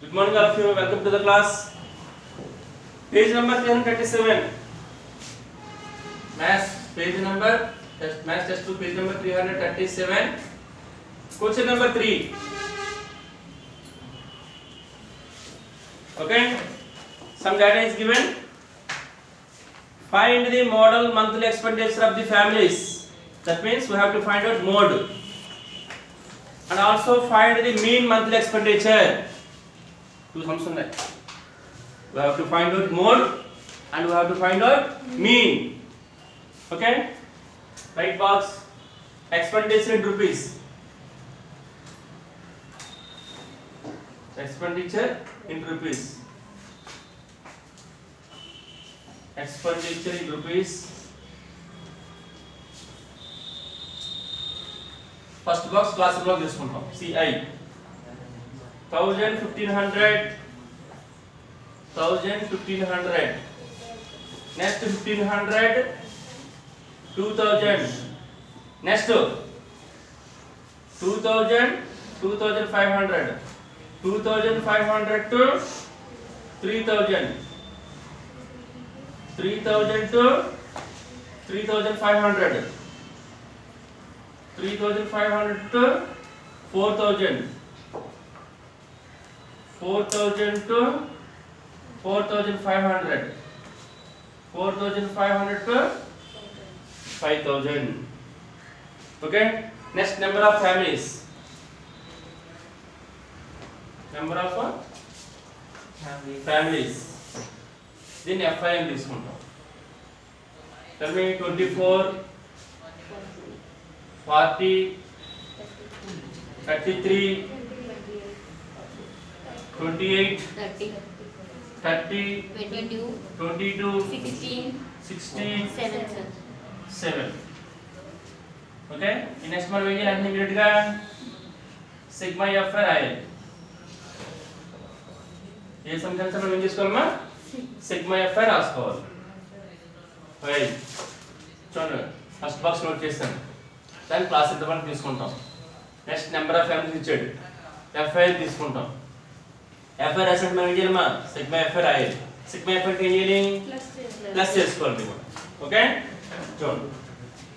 Good morning, all of you. Welcome to the class. Page number 337. Maths test 2, page number 337. Question number 3. Okay. Some data is given. Find the model monthly expenditure of the families. That means we have to find out mode. And also find the mean monthly expenditure. Two sums ఉన్నాయి. We have to find out mode and we have to find out mean. Okay? Right box. Expenditure in rupees. Expenditure in rupees. Expenditure in rupees. First box class block తీసుకుంటాం. CI 1000 1500 next 1500 2000 next 2000 2500 2500 to 3000 3000 to 3500 3500 to 4000 4000 to 4500 4500 to 5000. Okay, next number of families. Number of families. Then FIM తీసుకుంటాం. Tell me 24 40 33 28 30 22 16 7. Okay, ఈ next మనం ఏం చేయాలి immediate గా sigma F రాయాలి. ఏ సమీకరణం మనం ఏం చేసుకోవాలమ్మా సిగ్మా ఎఫ్ రాసుకోవాలి. రైట్, చూడండి ఫస్ట్ బాక్స్ నోట్ చేస్తాను, దాని క్లాస్ ఇంతవరకు తీసుకుంటాం. నెక్స్ట్ నెంబర్ ఆఫ్ ఫ్యామిలీస్ ఇచ్చాడు, ఎఫ్ఐ తీసుకుంటాం. ఎఫ్ఐ రాసినట్టు మనం ఏం చేయాలమ్మా సిగ్మా ఎఫ్ రాయాలి. సిగ్మా ఎఫ్ అంటే ఏం చేయాలి ప్లస్ చేసుకోవాలి. ఓకే, చూడండి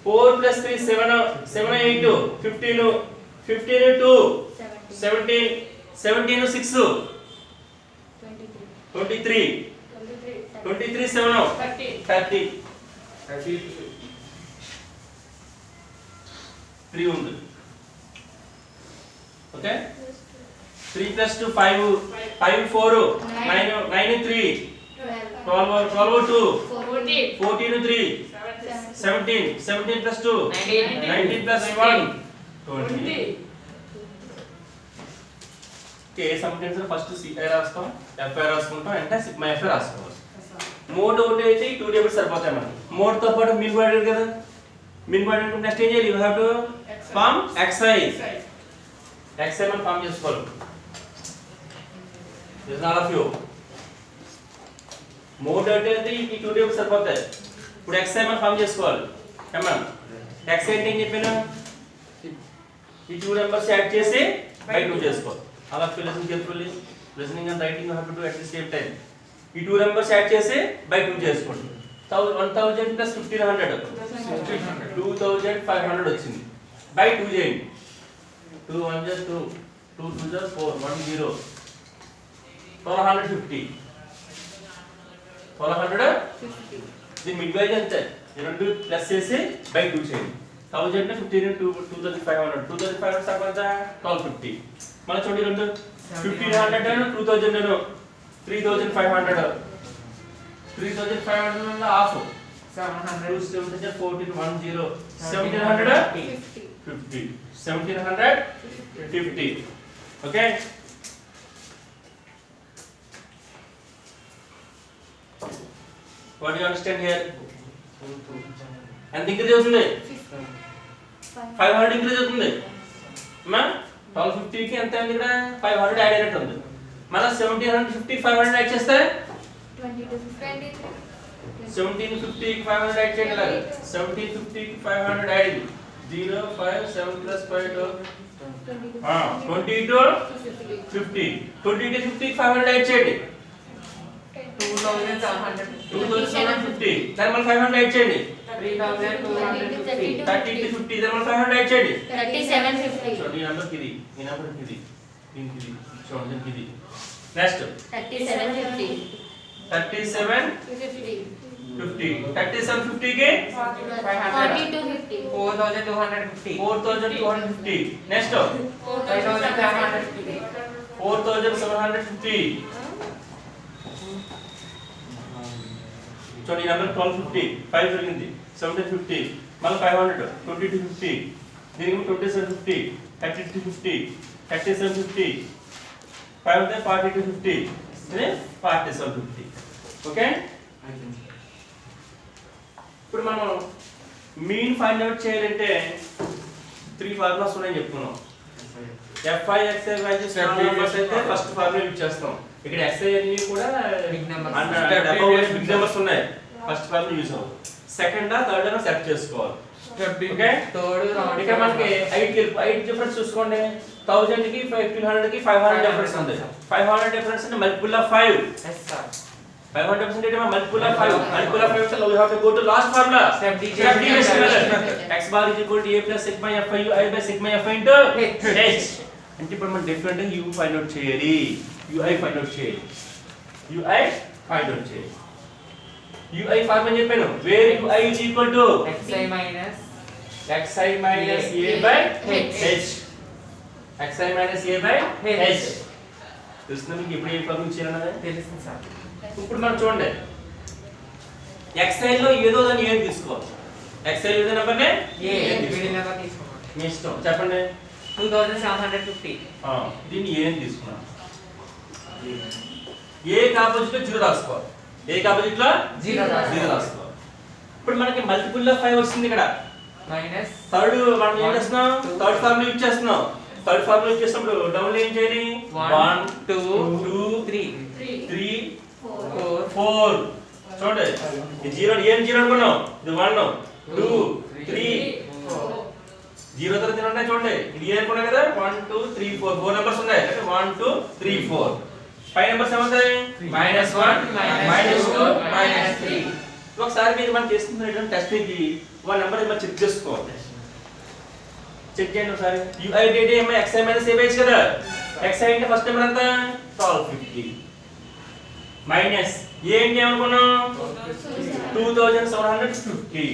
4 + 3 7 7 8 15 15 2 17 17 6 23 23 7 30 3 ఉంది. Okay, 3 + 2 5 5 4 9 9 3 12 12 2 14 3 17 17 + 2 19 + 1 20. Okay, sometimes first CI రాస్తాం, ఎఫ్ఐ రాసుకుంటాం, అంటే సిగ్మా ఎఫ్ఐ రాసుకోవాలి. మోడ్ ఒకటి అయితే ఈ 2 టేబుల్స్ సరిపోతాయి మనకి. మోడ్ తో పాటు మీన్ వాడాడు కదా, మీన్ వాడాడు నెక్స్ట్ ఏం చేయాలి, you have to form xi మనం ఫార్మ్ చేసుకోవాలి. This all of you mode అంటే ఈ 2 టేబుల్స్ సరిపోతాయి. ఇప్పుడు xi మనం ఫార్మ్ చేసుకోవాలి. కమాన్ xi అంటే ఏం చెప్పాను, ఈ 2 నెంబర్స్ యాడ్ చేసి బై 2 చేసుకోవాలి. All of you listen carefully. Listening and writing you have to do at the same time. ఈ 2 నెంబర్స్ యాడ్ చేసి బై 2 చేసుకోండి. 1000 + 1500 2500 వచ్చింది. బై 2 చేయండి. 2 1 is 2 2 2 is 4 1 0 1250 1250. దీని మిడ్ వైజ్ అంతే, ఈ రెండు ప్లస్ చేసి బై 2 చేయండి. 1000 ని 15 ని 2500 2500 సరిపోతా 1250. మళ్ళీ చూడండి రెండు 1500 and 2000 and 3500 3500 వల్ల half 700 7 14 1 0 1750 1750. Okay, what do you understand here? ఎంత ఇంక్రీజ్ అవుతుంది 500 ఇంక్రీజ్ అవుతుంది అమ్మా. 1250 కి ఎంత అయింది ఇక్కడ 500 యాడ్ అయినట్టు ఉంది. మళ్ళీ 1750 500 యాడ్ చేస్తే 1750 కి 500 యాడ్ చేయాలి. 1750 కి 500 యాడ్ 0 5 7 + 5 12 20 into 50. 20 into 50 500 యాడ్ చేయండి. 2750. దాని మళ్ళీ 500 యాడ్ చేయండి. 3250. 30 into 50 దాని మళ్ళీ 500 యాడ్ చేయండి. 3750. చూడండి ఈ నంబర్ ఇది, ఈ నంబర్ ఇది, దీనికి ఇది, చూడండి దీనికి ఇది. నెక్స్ట్ 3750. 3750. 3750 కి 4250. 4250. నెక్స్ట్ 4750. 4750. చూడండి ఈ నంబర్ 1250. 5 పెరిగింది. 1750. మళ్ళీ 500. 2250. దీనికి 2750. 3250. 3750. 5 4250. ఇది 4750. ఓకే, ఇప్పుడు మనం మీన్ ఫైండ్ అవుట్ చేయాలంటే 3 ఫార్ములాస్ ఉన్నాయని చెప్పుకున్నాం. FI XI వాల్యూస్ అయితే ఫస్ట్ ఫార్ములా యూజ్ చేస్తాం. ఇక్కడ XI అన్ని కూడా బిగ్ నెంబర్స్ ఉన్నాయి. ఫస్ట్ ఫార్ములా యూజ్ అవ్వదు. సెకండ్ థర్డ్ సెట్ చేసుకోవాలి. ఓకే, ఇక్కడ మనకి 8 డిఫరెన్స్ చూసుకోండి. 1000 కి 1500 కి 500 డిఫరెన్స్ ఉంది. 500 డిఫరెన్స్ అంటే మల్టిపుల్ ఆఫ్ 5. 500% అంటే multiple of 5. Multiple of 5 so we have to go to last formula. Subdivision method. X bar is equal to a plus sigma fi u I by sigma fi into h. అంటే ఇప్పుడు మనం different గా u find out చేయాలి. ui find out చేయాలి. ui find out చేయాలి. ui formula చెప్పాను. Where ui is equal to xi minus a by h. xi minus a by h. తెలుసునా మీకు ఇప్పుడు ఏ ఫార్ములా చేయాలన్నది? తెలుస్తుంది సార్. ఇప్పుడు మనం చూడండి, xi లో ఏదో దాన్ని ఏం తీసుకోవాలి. xi ఏదో నెంబర్ నే వీడి నెంబర్ తీసుకోండి. మీ ఇష్టం చెప్పండి. 2750. దీన్ని ఏం తీసుకున్నాం? ఏ ఆపోజిట్ లో 0 రాసుకోవాలి. ఏ ఆపోజిట్ లో 0 రాసుకోవాలి. ఇప్పుడు మనకి మల్టిపుల్ ఆఫ్ 5 వచ్చింది ఇక్కడ. మైనస్ థర్డ్ మనం ఏం చేస్తున్నాం? థర్డ్ ఫార్ములా యూజ్ చేస్తున్నాం. థర్డ్ ఫార్ములా యూజ్ చేసినప్పుడు డౌన్ లో ఏం చేయాలి? 1 2 3 4. చూడండి ఈ 0 ఏం 0 అనుకున్నాం? ఇది 1 2 3 4. 0 తర్వాత ఎన్ని ఉన్నాయి చూడండి. ఇది ఏ అనుకున్నాం కదా? 1 2 3 4. 4 నెంబర్స్ ఉన్నాయి. అంటే 1 2 3 4. 5 నెంబర్స్ ఏమవుతాయి? -1 -2 -3. ఒకసారి మీరు మనం చేస్తున్నటువంటి టెస్టింగ్ కి వన్ నెంబర్ మనం చెక్ చేసుకోవాలి. చెక్ చేయండి ఒకసారి. ui dt ఏమో xi - a కదా. xi అంటే ఫస్ట్ నెంబర్ ఎంత? 1250 మైనస్ ఏ అంటే ఏమనుకున్నాం? 2750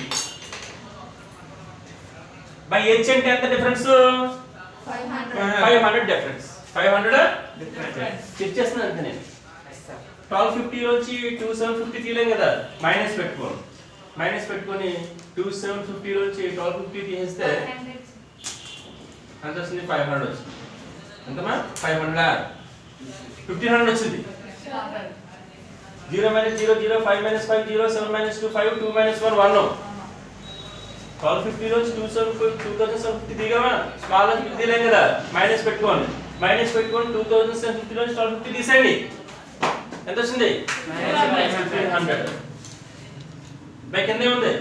బై h అంటే ఎంత డిఫరెన్స్? 500 డిఫరెన్స్. 500 చెక్ చేస్తున్నాను అంతే నేను. 1250 నుంచి 2750 తీయలేం కదా, మైనస్ పెట్టుకోండి. మైనస్ పెట్టుకొని 2750 నుంచి 1250 తీసేస్తే ఎంత వస్తుంది? 500 వచ్చింది. ఎంతమా? 500 1500 వచ్చింది. 0 - 0 0 5 - 5 0 7 - 2 5 2 - 1 1. 1250 నుంచి 2750 దిగామా? స్మాల్ నుంచి తీయలేం కదా, మైనస్ పెట్టుకోండి. మైనస్ పెట్టుకొని 2750 నుంచి 1250 తీసేయండి. ఎంత వచ్చింది? 1500. బై కింద ఏముంది?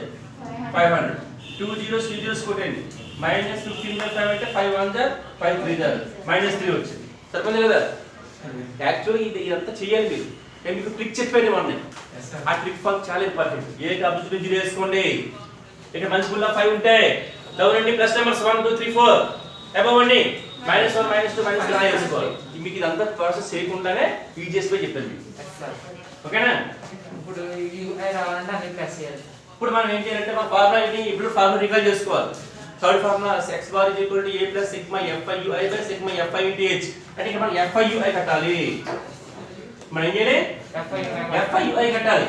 500. 2 zeros 2 zeros కొట్టండి. -15/5 అంటే 5 1 5 3 -3 వచ్చింది. సరిపోయింది కదా? యాక్చువల్లీ ఇదంతా చేయాలి మీరు. నేను మీకు ట్రిక్ చెప్పాను ఇవన్నీ. ఆ ట్రిక్ ఫంక్ చాలా ఇంపార్టెంట్. ఏ ఆపోజిట్ 0 వేసుకోండి. ఇక్కడ మల్టిపుల్ ఆఫ్ 5 ఉంటాయి. డౌన్ అండి ప్లస్ నెంబర్స్ 1 2 3 4. అబవ్ అండి -1 -2 -3 వేసుకోవాలి. మీకు ఇదంతా ప్రాసెస్ చేయకుండానే ఈజీఎస్ పై చెప్పండి. ఓకేనా? ఇప్పుడు ui రావాలంటే అన్ని ప్లస్ చేయాలి. ఇప్పుడు మనం ఏం చేయాలంటే మన ఫార్ములా ఇది ఇప్పుడు ఫార్ములా రికాల్ చేసుకోవాలి. Third formula x bar = a + sigma fi ui by sigma fi into h. అంటే ఇక్కడ మనం fi ui కట్టాలి. మనం ఏం చేయాలి? fi ui కట్టాలి.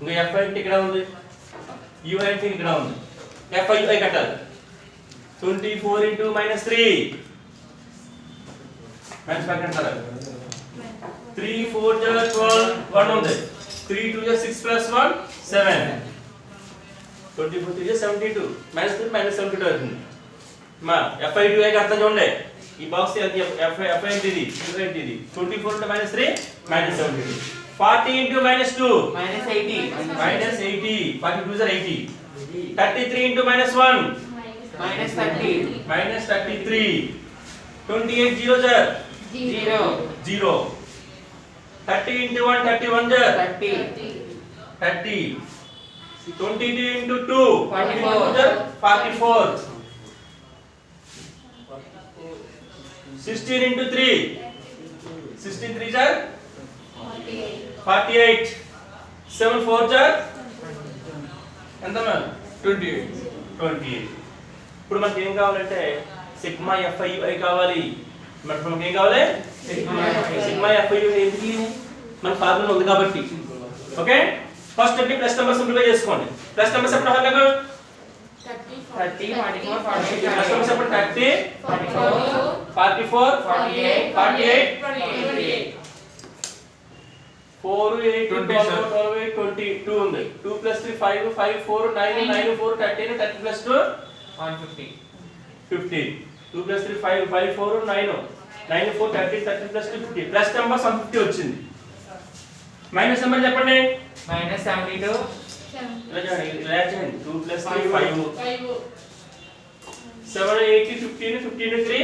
ఇంకా fi అంటే ఇక్కడ ఉంది, ui అంటే ఇక్కడ ఉంది. fi ui కట్టాలి. 24 * -3 మైనస్ 5 అంటారా? 3 4 12 1 ఉంది. 3 2 6 + 1 7. 24 3 72 -3 -72 అవుతుంది. మా fi ui కి అర్థం చూడండి. ఈ బాక్స్ fi అంటే ఇది, ui అంటే ఇది. 24 * -3 -72. 40 * -2 -80 -80. 42 are 80. 33 * -1 -30 -33. 28 0 sir. 0. 0. 30 into 1 31 sir. 30. 30. 22 into 2 44. sir. 44. 16 into 3 63 sir. 48. 7 4 sir. ఎంత మ్యామ్ 28. ఇప్పుడు మనకి ఏం కావాలంటే సిగ్మా FIU కావాలి. మనకి ఏం కావాలి? సిగ్మా FIU ఏంటి? మన ఫార్ములా ఉంది కాబట్టి. ఓకే, ఫస్ట్ అంటే ప్లస్ నెంబర్ సింప్లిఫై చేసుకోండి. ప్లస్ నెంబర్ సెపరేట్ అవ్వాలి కదా? 30, 44, 48, ప్లస్ నెంబర్ సెపరేట్ 30 44 48 4 8 12 12 22 ఉంది. 2 plus 3 5 5 4 9 9 4 13 30 plus 2 150. 50. 2 plus 3 5 5 4 9 9 4 13 30 plus 2 50. Plus number 150 వచ్చింది. మైనస్ నెంబర్ చెప్పండి. -72. ఇలా చేయండి. 2 plus 3 5 7 80 15 15 3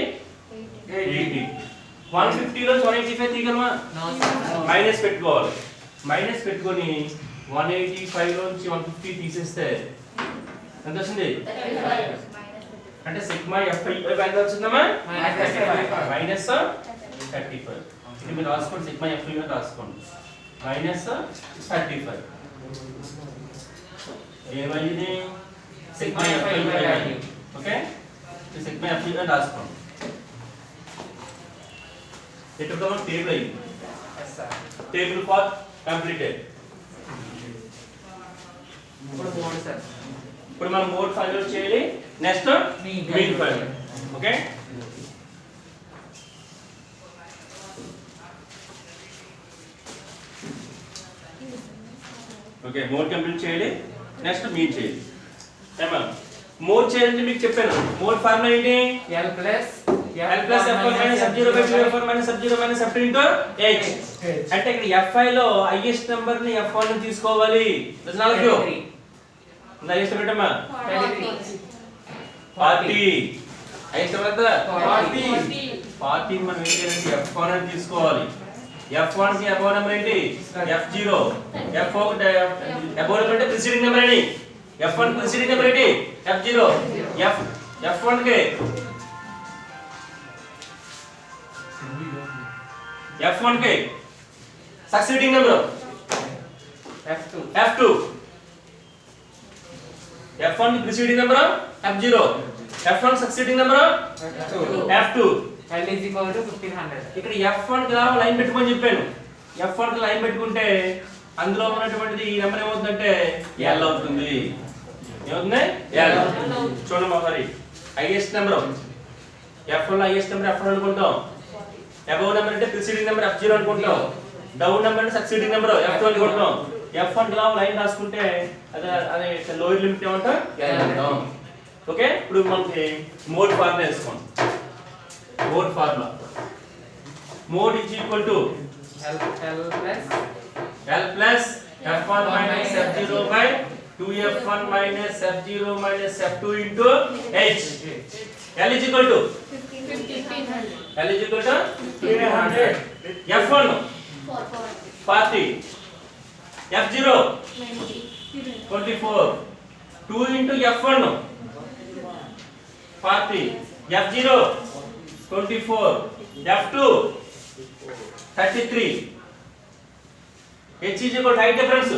80. 150 లో 185 తీయగలమా? No, sir. మైనస్ పెట్టుకోవాలి. మైనస్ పెట్టుకొని 185 లోంచి 150 తీసేస్తే ఎంత వస్తుంది? అంటే సిగ్మా FIU ఎంత వచ్చిందమ్మా? మైనస్ 35. ఇది మీరు రాసుకోండి, సిగ్మా FIU రాసుకోండి. మైనస్ 35. ఏమైంది? Sigma FIU value. ఓకే, ఈ సిగ్మా FIU రాసుకోండి. ఇటు మనం టేబుల్ అయింది. Yes, sir. Table for completed. ఇప్పుడు మోడ్ సార్. ఇప్పుడు మనం మోడ్ ఫైండ్ అవుట్ చేయాలి. Next mean find. Okay, okay mode complete చేయాలి. నెక్స్ట్ మీన్ చేయాలి. ఏమా మోడ్ చేయాలంటే మీకు చెప్పాను. మోడ్ ఫార్ములా ఏంటి? L plus L plus F1 minus F0 by 2F1 minus F0 minus F2 into H. అంటే ఇక్కడ FI లో హైయెస్ట్ నెంబర్ ని F1 ని తీసుకోవాలి. దశనాలు క్యూ హైయెస్ట్ నెంబర్ ఏంటమ్మా? 40. హైయెస్ట్ నెంబర్ ఎంత? 40 మనం ఏం చేయాలంటే F1 ని తీసుకోవాలి. F1 కి అబౌవ్ నెంబర్ ఏంటి? F0. F1 అబౌవ్ నెంబర్ అంటే ప్రిసీడింగ్ నెంబర్ అని. F1 ప్రిసీడింగ్ నెంబర్ ఏంటి? F0. F1 కి F1 के सक्सीडिंग नंबर F2 F1 की preceding number F0 F1 succeeding number F2 L is equal to 1500. ఇక్కడ F1 కి లైన్ పెట్టుకొని చెప్పాను. F1 కి లైన్ పెట్టుకుంటే అందులో ఉన్నటువంటిది ఈ నెంబర్ ఏమవుతుందంటే L అవుతుంది. ఏమవుతుంది? L. చూడండి ఒకసారి హైయెస్ట్ నెంబర్ F1 లో హైయెస్ట్ నెంబర్ F1 అనుకుంటాం. అబౌవ్ నెంబర్ అంటే ప్రిసీడింగ్ నెంబర్ F0 అనుకుంటాం. డౌన్ నెంబర్ అంటే సక్సీడింగ్ నెంబర్ F2 అనుకుంటాం. F1 కి లైన్ రాసుకుంటే అదే లోయర్ లిమిట్ ఏమంటాం? L అంటాం. ఓకే, ఇప్పుడు మనకి మోడ్ ఫార్ములా వేసుకోండి. Mode formula mode is equal to L plus F1 minus F0 by 2F1 minus F0 minus F2 into H. L is equal to L is equal to 300. F1 40. F0 24. 2 into F1 40. F0 24. F2 33. H is equal to height difference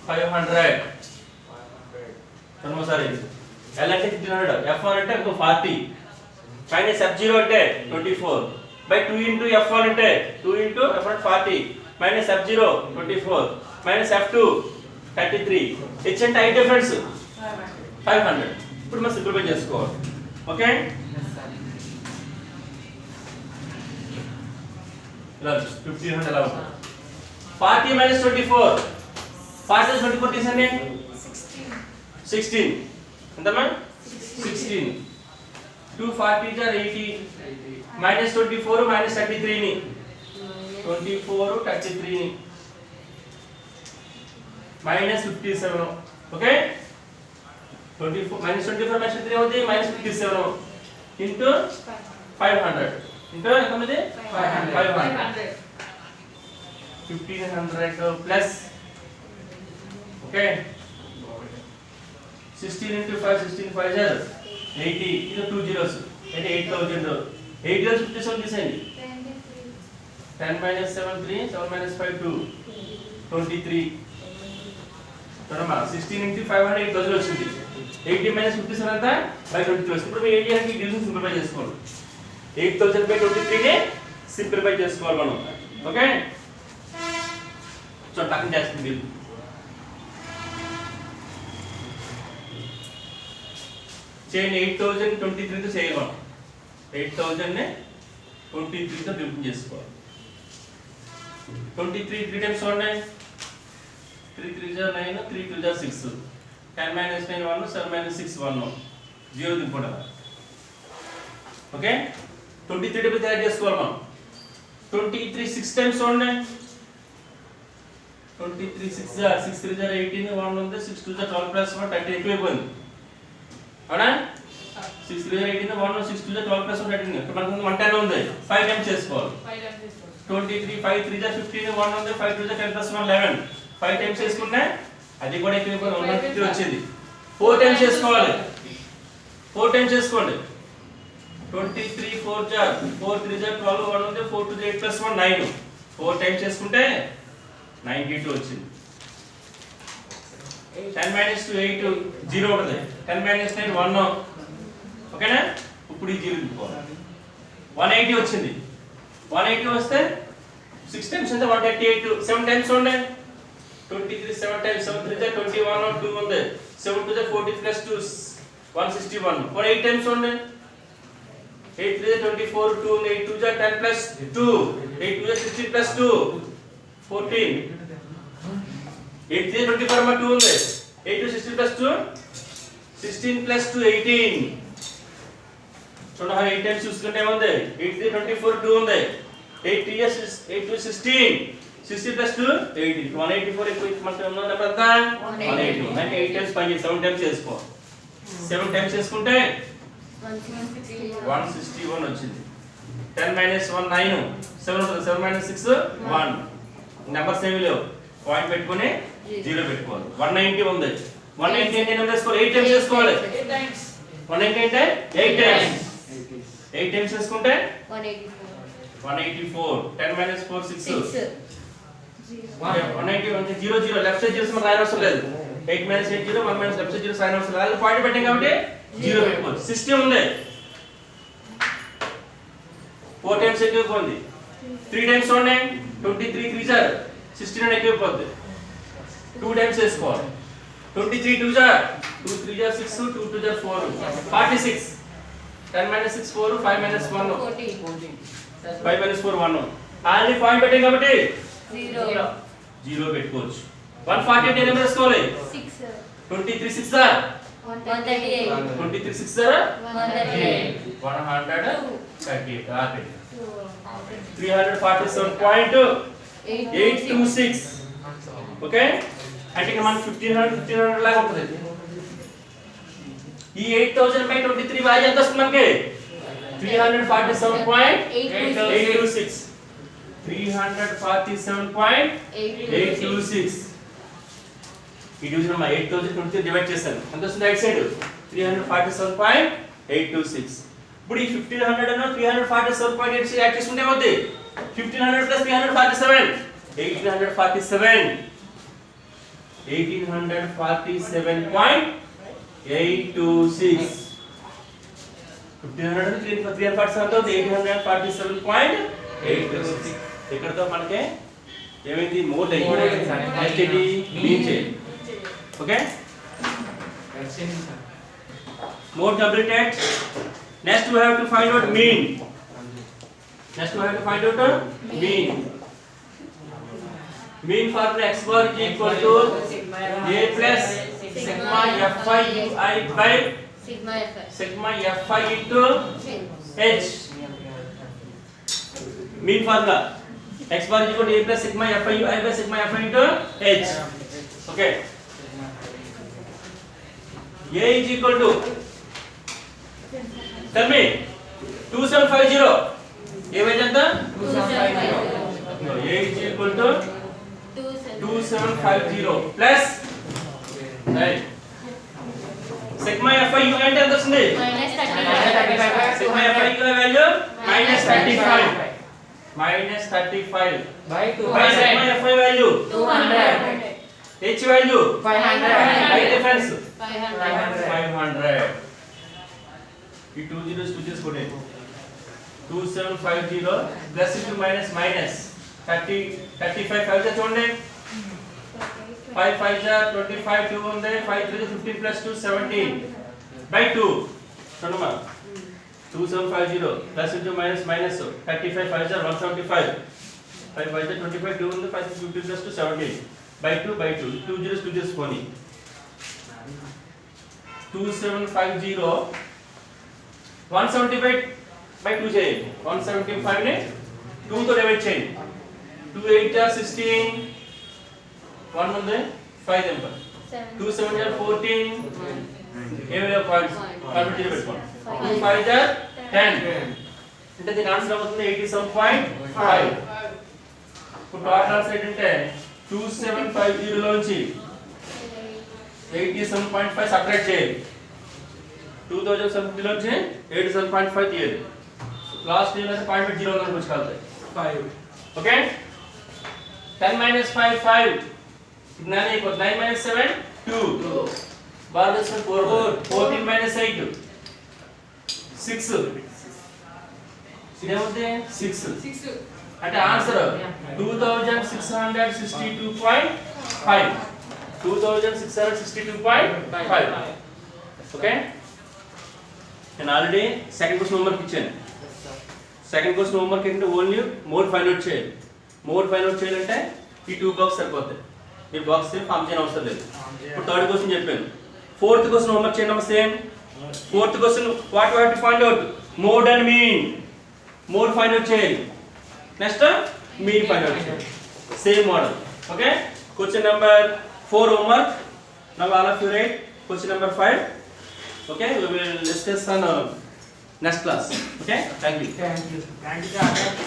500. sorry L అంటే 1500, F1 అంటే 40 minus F0 అంటే 24 by 2 into F1 అంటే 2 into F1 40 minus F0 24 minus F2 33. H అంటే height difference 500. ఇప్పుడు మనం simplify చేసుకోవాలి. Okay, ఇలా 1500 ఎలా ఉంటుంది? 40 minus 24 40 24 తీసండి 16 ఎంతమ్మా? 16. 2 40 are 80 minus 24 minus 33 ని 24 33 ని minus 57. ఓకే, 24 minus 24 minus 33 అవుతుంది minus 57. ఇంటూ 500 ఇంటూ ఎంత ఉంది 500 1500 ప్లస్ ఓకే 16 into 5 16 5 are 80 ఇది 2 zeros అంటే 8000 8 zeros 57 తీసేయండి 10 minus 7 3 7 minus 5 2 23 చూడమ్మా 16 into 500 8000 వచ్చింది 80 minus 57 అంతా by 23 వస్తుంది ఇప్పుడు మీరు ఏం చేయాలి ఈ డివిజన్ సింప్లిఫై చేసుకోండి 8000 by 23 ని సింప్లిఫై చేసుకోవాలి మనం ఓకే సో టక్కన చేస్తుంది మీరు చేయండి 8023 తో చేయాలి మనం 8000 ని 23 తో డివిజన్ చేసుకోవాలి 23 3 times 1 3 3 are 9 3 2 are 6 10 minus 9 1 7 minus 6 1 0 దింపడం okay 23 double add చేసుకోవాలి మనం 23 6 times 1 23 6 are 6 3 are 18 1 ఉంది 6 2 are 12 plus 1 30 ఎక్కువైపోయింది అవునా 6 3 are 18 1 6 2 are 12 plus 1 13 ఇక్కడ మనకు 110 ఉంది 5 టైమ్స్ చేసుకోవాలి 23 5 3 are 15 1 ఉంది 5 2 are 10 plus 1 11 5 టైమ్స్ చేసుకుంటే అది కూడా ఎక్కువైపోయింది 150 వచ్చింది 4 టైమ్స్ చేసుకోవాలి 4 టైమ్స్ చేసుకోండి 23 4 jar 4 3 jar 12 1 ఉంది 4 2 8 plus 1 9 4 టైమ్స్ చేసుకుంటే 92 వచ్చింది 10 minus 2 8 0 ఉంటుంది 10 minus 9 1 ఓకేనా ఇప్పుడు ఈ 0 దింపుకోవాలి 180 వచ్చింది 180 వస్తే 6 టైమ్స్ అంటే 138 7 టైమ్స్ ఉండే 23 7 times 7 3 is 21 or 2 ఉంది 7 2 is 40 plus 2 161 for 8 times only 8 3 is 24 2 ఉంది 8 2 is 10 plus 2 8 2 is 16 plus 2 14 8 3 is 24 ma 2 ఉంది 8 2 16 plus 2 16 plus 2 18 చూడండి 8 times చూసుకుంటే ఏముంది 8 3 24 2 ఉంది 8 3 is 8 2 16 60 plus 2 80 184 ఎక్కువ మనకి ఉన్న నెంబర్ ఎంత 180 అంటే 8 టైమ్స్ పని 7 టైమ్స్ చేసుకో 7 టైమ్స్ చేసుకుంటే 161 వచ్చింది 10 minus 1 9 7 ఉంటుంది 7 minus 6 1 నెంబర్స్ ఏమీ లేవు పాయింట్ పెట్టుకొని 0 పెట్టుకోవాలి 190 ఉంది 190 అంటే నెంబర్ చేసుకోవాలి 8 టైమ్స్ చేసుకోవాలి 190 అంటే 8 టైమ్స్ 8 టైమ్స్ చేసుకుంటే 184 10 minus 4 6 190 అంటే 0 0 లెఫ్ట్ సైడ్ చేసి మనం రాయడం అవసరం లేదు 8 minus 8 0 1 minus left side 0 sign అవసరం లేదు పాయింట్ పెట్టాం కాబట్టి 0 పెట్టుకోవచ్చు సిస్టమ్ ఉంది 4 టైమ్స్ ఎక్కువైపోయింది 3 టైమ్స్ ఉండే 23 3 are 16 అని ఎక్కువైపోద్ది 2 టైమ్స్ వేసుకోవాలి 23 2 are 2 3 are 6 2 2 are 4 46 10 minus 6 4 5 minus 1 14 5 minus 4 1 already point పెట్టాం కాబట్టి 0 పెట్టుకోవచ్చు 148 నెంబర్ వేసుకోవాలి 6 23 6 are 138 23 6 are 138 138 ఆపే 347.826 ఓకే అంటే ఇక్కడ మనకి 1500 లాగా ఉంటుంది ఈ 8000 బై 23 వాల్యూ ఎంత వస్తుంది మనకి 347.826 347.826 ఈ డివిజన్ మా 8023 డివైడ్ చేశాను ఎంత వస్తుంది రైట్ సైడ్ 347.826 ఇప్పుడు ఈ 1500 అను 347.86 యాడ్ చేసుకుంటే ఏమవుతుంది 1500 ప్లస్ 347 1847.826 1500 347 అవుతుంది 1847.826 ఇక్కడతో మనకి ఏమైంది మోడ్ అయ్యింది మీన్ చేయండి okay mode completed next we have to find out mean mean formula x bar is equal to a plus sigma fi ui by sigma fi into h mean formula x bar is equal to a plus sigma fi ui by sigma fi into h okay a is equal to tell me 2750 ఏమైంది ఎంత 2750. A is equal to 2750 plus right sigma fi u అంటే ఎంత వస్తుంది minus sigma fi u value -35 by 200. by sigma fi value 200 h value 500. by difference 500 500 ఈ 2 zeros 2 zeros కొట్టే 2750 plus into minus minus 35 5 జా చూడండి 5 5 జా 25 2 ఉంది 5 3 15 ప్లస్ 2 17 బై 2 చూడమ్మా 2750 ప్లస్ ఇంటూ మైనస్ మైనస్ 35 5 జా 175 5 5 జా 25 2 ఉంది 5 15 ప్లస్ 2 17 బై 2 2 zeros పోనీ 2750 175 by 2 చేయండి 175 ని 2 తో డివైడ్ చేయండి 2 8 are 16 1 ఉంది 5 నెంబర్ 2 7 are 14 ఏమైనా పాయింట్స్ కాబట్టి పెట్టుకోండి 2 5 are 10 అంటే దీని ఆన్సర్ అవుతుంది 87.5 ఇప్పుడు టోటల్ ఆన్సర్ ఏంటంటే 2750 లోంచి 87.5 సబ్ట్రాక్ట్ చేయాలి 2070 లోంచి 87.5 తీయాలి లాస్ట్ ఇయర్ అయితే 0.0 అని పుచ్చుకెళ్తాయి 5 ఓకే 10 minus 5 5 ఇగ్నానే ఈక్వల్ 9 minus 7 2 బార్ దస్ 4 14 minus 8 6 ఇదేమవుతుంది 6 అంటే ఆన్సర్ 2662.5 2662.5 ఓకే నేను ఆల్రెడీ సెకండ్ క్వశ్చన్ హోంవర్క్ ఇచ్చాను సెకండ్ క్వశ్చన్ హోంవర్క్ ఏంటంటే ఓన్లీ మోడ్ ఫైండ్ అవుట్ చేయాలి మోడ్ ఫైండ్ అవుట్ చేయాలంటే ఈ 2 బాక్స్ సరిపోతాయి ఈ బాక్స్ ఫామ్ చేయని అవసరం లేదు ఇప్పుడు థర్డ్ క్వశ్చన్ చెప్పాను ఫోర్త్ క్వశ్చన్ హోంవర్క్ చేయండి అమ్మ same fourth question what you have to find out mode and mean mode find out చేయాలి నెక్స్ట్ మీన్ ఫైండ్ అవుట్ చేయాలి same model okay question number 4 homework now all of you write question number 5 okay we will discuss on next class okay thank you Thank you.